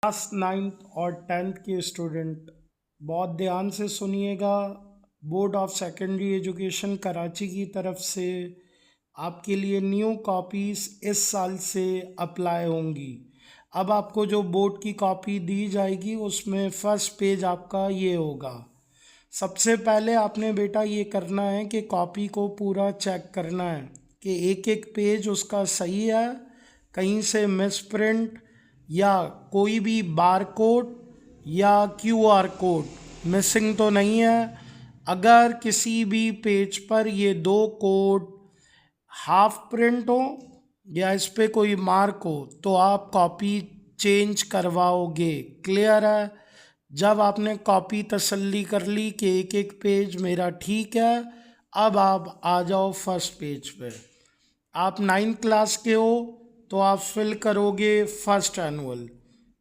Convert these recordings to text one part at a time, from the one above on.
Class 9th और 10th के student बहुत ध्यान से सुनिएगा। Board of secondary education Karachi की तरफ से आपके लिए न्यू कॉपीज़ इस साल से अप्लाई होंगी। अब आपको जो बोर्ड की कॉपी दी जाएगी उसमें फर्स्ट पेज आपका ये होगा। सबसे पहले आपने बेटा ये करना है कि कॉपी को पूरा चेक करना है कि एक एक पेज उसका सही है, कहीं से मिस प्रिंट या कोई भी बार कोड या क्यूआर कोड मिसिंग तो नहीं है। अगर किसी भी पेज पर ये दो कोड हाफ प्रिंट हो या इस पे कोई मार्क हो तो आप कॉपी चेंज करवाओगे। क्लियर है? जब आपने कॉपी तसल्ली कर ली कि एक एक पेज मेरा ठीक है, अब आप आ जाओ फर्स्ट पेज पे। आप 9th क्लास के हो तो आप फिल करोगे फर्स्ट एनुअल।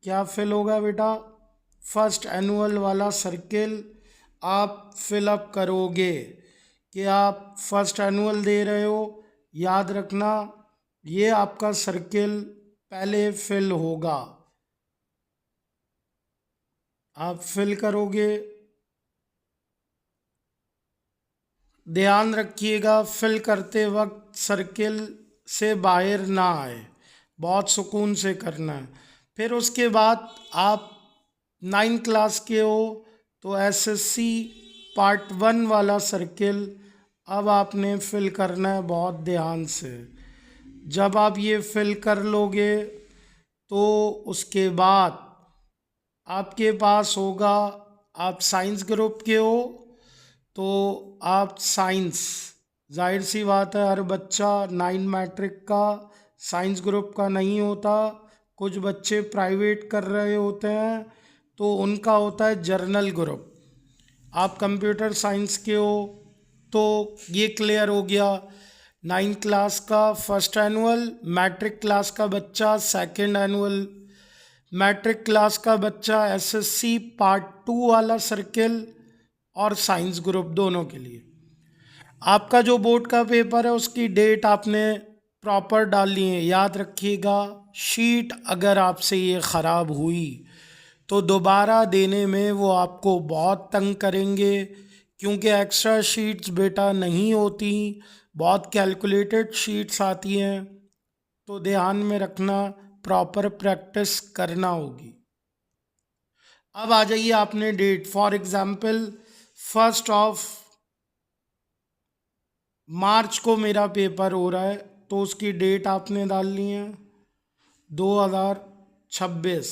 क्या फिल होगा बेटा? फर्स्ट एनुअल वाला सर्किल आप फिलअप करोगे कि आप फर्स्ट एनुअल दे रहे हो। याद रखना, ये आपका सर्किल पहले फिल होगा। आप फिल करोगे, ध्यान रखिएगा फिल करते वक्त सर्किल से बाहर ना आए, बहुत सुकून से करना है। फिर उसके बाद आप 9th क्लास के हो तो एसएससी पार्ट 1 वाला सर्किल अब आपने फिल करना है बहुत ध्यान से। जब आप ये फिल कर लोगे तो उसके बाद आपके पास होगा, आप साइंस ग्रुप के हो तो आप साइंस, जाहिर सी बात है हर बच्चा 9 मैट्रिक का साइंस ग्रुप का नहीं होता। कुछ बच्चे प्राइवेट कर रहे होते हैं तो उनका होता है जर्नल ग्रुप। आप कंप्यूटर साइंस के हो तो ये क्लियर हो गया। 9th क्लास का फर्स्ट एनुअल, मैट्रिक क्लास का बच्चा सेकंड एनुअल, मैट्रिक क्लास का बच्चा एसएससी पार्ट 2 वाला सर्किल और साइंस ग्रुप दोनों के लिए। आपका जो बोर्ड का पेपर है उसकी डेट आपने प्रॉपर डालनी है। याद रखिएगा, शीट अगर आपसे ये ख़राब हुई तो दोबारा देने में वो आपको बहुत तंग करेंगे, क्योंकि एक्स्ट्रा शीट्स बेटा नहीं होती, बहुत कैलकुलेटेड शीट्स आती हैं। तो ध्यान में रखना, प्रॉपर प्रैक्टिस करना होगी। अब आ जाइए, आपने डेट फॉर एग्जाम्पल 1 मार्च को मेरा पेपर हो रहा है तो उसकी डेट आपने डालनी है 2026।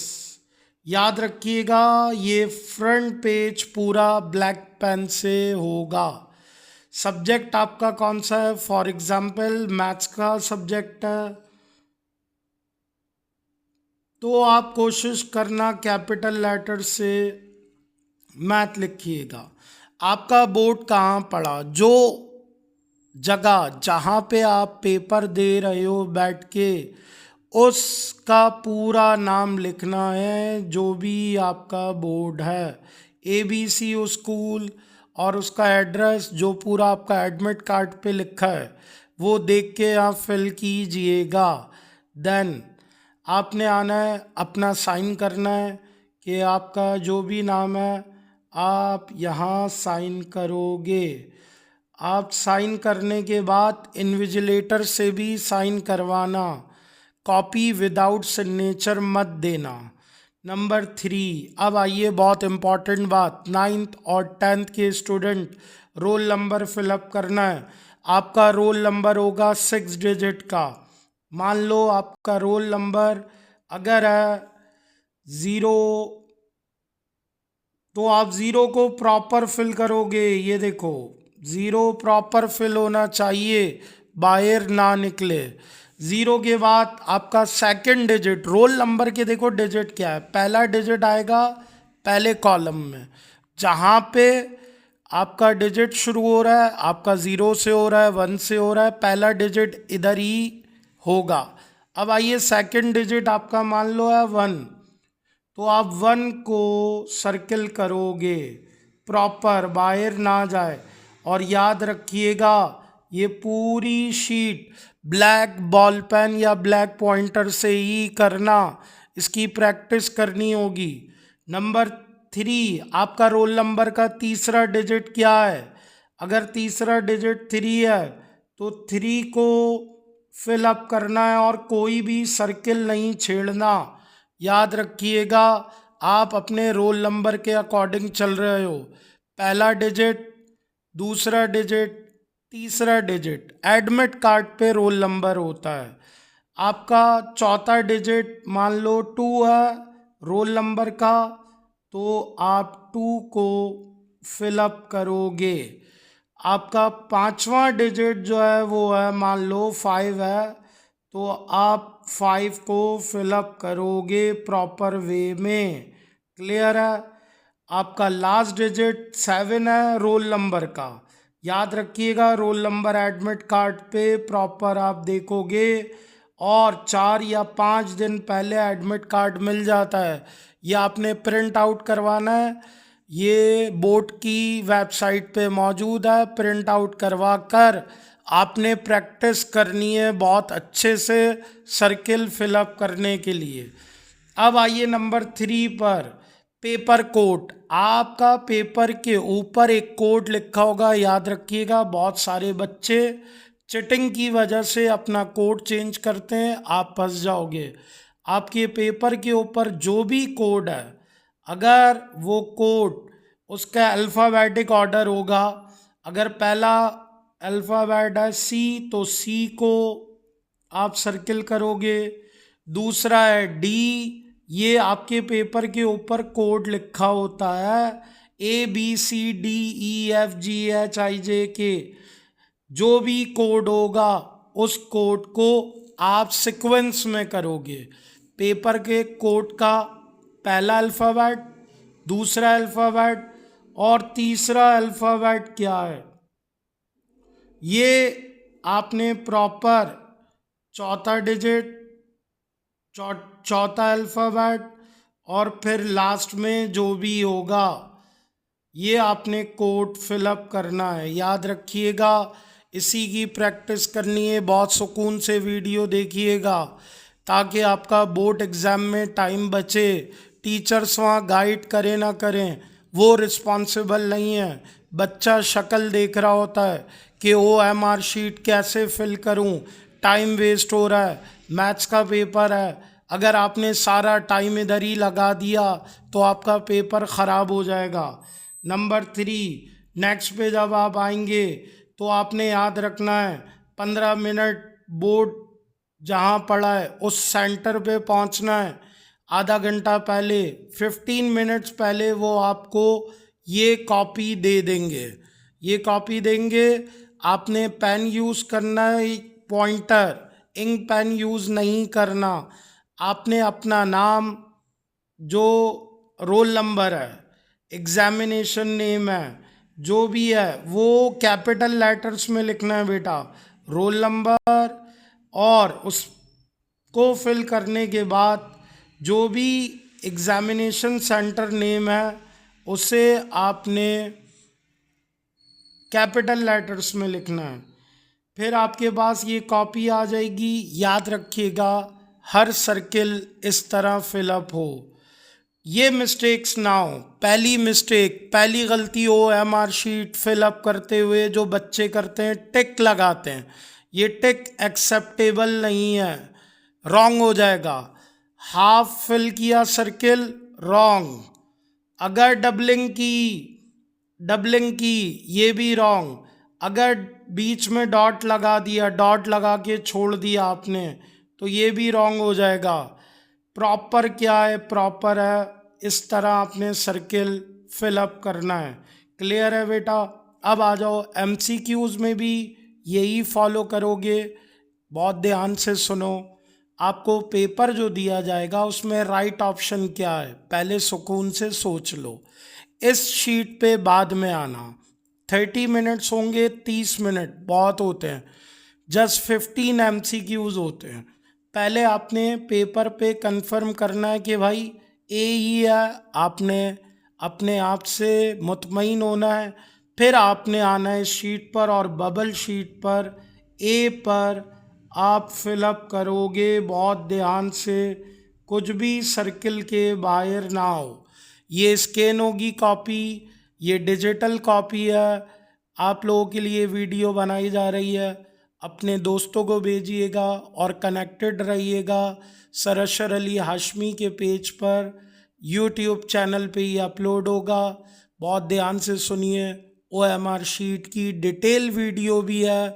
याद रखिएगा ये फ्रंट पेज पूरा ब्लैक पेन से होगा। सब्जेक्ट आपका कौन सा है? फॉर एग्जाम्पल मैथ्स का सब्जेक्ट है तो आप कोशिश करना कैपिटल लेटर से मैथ लिखिएगा। आपका बोर्ड कहाँ पड़ा? जो जगह जहाँ पे आप पेपर दे रहे हो बैठ के उसका पूरा नाम लिखना है। जो भी आपका बोर्ड है, ABC स्कूल, और उसका एड्रेस जो पूरा आपका एडमिट कार्ड पे लिखा है वो देख के आप फिल कीजिएगा। देन आपने आना है, अपना साइन करना है कि आपका जो भी नाम है आप यहाँ साइन करोगे। आप साइन करने के बाद इन्विजिलेटर से भी साइन करवाना। कॉपी विदाउट सिग्नेचर मत देना। नंबर 3, अब आइए बहुत इम्पॉर्टेंट बात, 9th और 10th के स्टूडेंट रोल नंबर फिलअप करना है। आपका रोल नंबर होगा 6 डिजिट का। मान लो आपका रोल नंबर अगर है 0 तो आप 0 को प्रॉपर फिल करोगे। ये देखो 0 प्रॉपर फिल होना चाहिए, बाहर ना निकले। 0 के बाद आपका सेकंड डिजिट, रोल नंबर के देखो डिजिट क्या है, पहला डिजिट आएगा पहले कॉलम में। जहाँ पे आपका डिजिट शुरू हो रहा है, आपका 0 से हो रहा है, 1 से हो रहा है, पहला डिजिट इधर ही होगा। अब आइए सेकंड डिजिट आपका मान लो है 1, तो आप 1 को सर्किल करोगे, प्रॉपर बाहर ना जाए। और याद रखिएगा ये पूरी शीट ब्लैक बॉल पेन या ब्लैक पॉइंटर से ही करना। इसकी प्रैक्टिस करनी होगी। नंबर 3, आपका रोल नंबर का तीसरा डिजिट क्या है? अगर तीसरा डिजिट 3 है तो 3 को फिल अप करना है और कोई भी सर्किल नहीं छेड़ना। याद रखिएगा, आप अपने रोल नंबर के अकॉर्डिंग चल रहे हो। पहला डिजिट, दूसरा डिजिट, तीसरा डिजिट एडमिट कार्ड पे रोल नंबर होता है। आपका चौथा डिजिट मान लो 2 है रोल नंबर का, तो आप 2 को फिलअप करोगे। आपका पांचवा डिजिट जो है वो है मान लो 5 है, तो आप 5 को फिलअप करोगे प्रॉपर वे में। क्लियर है? आपका लास्ट डिजिट 7 है रोल नंबर का। याद रखिएगा, रोल नंबर एडमिट कार्ड पे प्रॉपर आप देखोगे और 4 या 5 दिन पहले एडमिट कार्ड मिल जाता है। ये आपने प्रिंट आउट करवाना है, ये बोर्ड की वेबसाइट पे मौजूद है। प्रिंट आउट करवा कर आपने प्रैक्टिस करनी है बहुत अच्छे से सर्किल फिलअप करने के लिए। अब आइए नंबर 3 पर, पेपर कोड। आपका पेपर के ऊपर एक कोड लिखा होगा, याद रखिएगा। बहुत सारे बच्चे चिटिंग की वजह से अपना कोड चेंज करते हैं, आप फंस जाओगे। आपके पेपर के ऊपर जो भी कोड है, अगर वो कोड उसका अल्फ़ाबेटिक ऑर्डर होगा, अगर पहला अल्फ़ाबेट है सी तो सी को आप सर्किल करोगे। दूसरा है डी, ये आपके पेपर के ऊपर कोड लिखा होता है, ABCDEFGHIJK। जो भी कोड होगा उस कोड को आप सीक्वेंस में करोगे। पेपर के कोड का पहला अल्फ़ाबेट, दूसरा अल्फ़ाबेट और तीसरा अल्फ़ाबेट क्या है, ये आपने प्रॉपर चौथा डिजिट, चौथा अल्फ़ाबेट और फिर लास्ट में जो भी होगा, ये आपने कोड फिलअप करना है। याद रखिएगा, इसी की प्रैक्टिस करनी है। बहुत सुकून से वीडियो देखिएगा ताकि आपका बोर्ड एग्ज़ाम में टाइम बचे। टीचर्स वहाँ गाइड करें ना करें, वो रिस्पॉन्सिबल नहीं है। बच्चा शक्ल देख रहा होता है कि OMR शीट कैसे फिल करूं, टाइम वेस्ट हो रहा है, मैथ्स का पेपर है। अगर आपने सारा टाइम इधर ही लगा दिया तो आपका पेपर ख़राब हो जाएगा। नंबर 3, नेक्स्ट पे जब आप आएंगे तो आपने याद रखना है 15 मिनट बोर्ड जहाँ पड़ा है उस सेंटर पे पहुँचना है। आधा घंटा पहले, 15 मिनट्स पहले वो आपको ये कॉपी दे देंगे। ये कॉपी देंगे, आपने पेन यूज़ करना है, पॉइंटर, इंक पेन यूज़ नहीं करना। आपने अपना नाम, जो रोल नंबर है, एग्जामिनेशन नेम है, जो भी है वो कैपिटल लेटर्स में लिखना है बेटा, रोल नंबर। और उसको फिल करने के बाद जो भी एग्जामिनेशन सेंटर नेम है उसे आपने कैपिटल लेटर्स में लिखना है। फिर आपके पास ये कॉपी आ जाएगी। याद रखिएगा, हर सर्किल इस तरह फिलअप हो। ये मिस्टेक्स ना हो। पहली मिस्टेक, पहली गलती OMR शीट फिलअप करते हुए जो बच्चे करते हैं, टिक लगाते हैं। ये टिक एक्सेप्टेबल नहीं है, रॉन्ग हो जाएगा। हाफ फिल किया सर्किल, रॉन्ग। अगर डबलिंग की ये भी रॉन्ग। अगर बीच में डॉट लगा दिया, डॉट लगा के छोड़ दिया आपने, तो ये भी रॉन्ग हो जाएगा। प्रॉपर क्या है? प्रॉपर है इस तरह आपने सर्किल फिलअप करना है। क्लियर है बेटा? अब आ जाओ MCQs में भी यही फॉलो करोगे। बहुत ध्यान से सुनो। आपको पेपर जो दिया जाएगा उसमें राइट ऑप्शन क्या है, पहले सुकून से सोच लो। इस शीट पे बाद में आना। 30 मिनट्स होंगे, 30 मिनट बहुत होते हैं, जस्ट 15 MCQs होते हैं। पहले आपने पेपर पे कंफर्म करना है कि भाई ए ही है, आपने अपने आप से मुतमईन होना है। फिर आपने आना है शीट पर और बबल शीट पर ए पर आप फिलअप करोगे बहुत ध्यान से। कुछ भी सर्किल के बाहर ना हो। ये स्कैन होगी कॉपी, ये डिजिटल कॉपी है। आप लोगों के लिए वीडियो बनाई जा रही है, अपने दोस्तों को भेजिएगा और कनेक्टेड रहिएगा सरशर अली हाशमी के पेज पर। यूट्यूब चैनल पे ही अपलोड होगा, बहुत ध्यान से सुनिए। OMR शीट की डिटेल वीडियो भी है।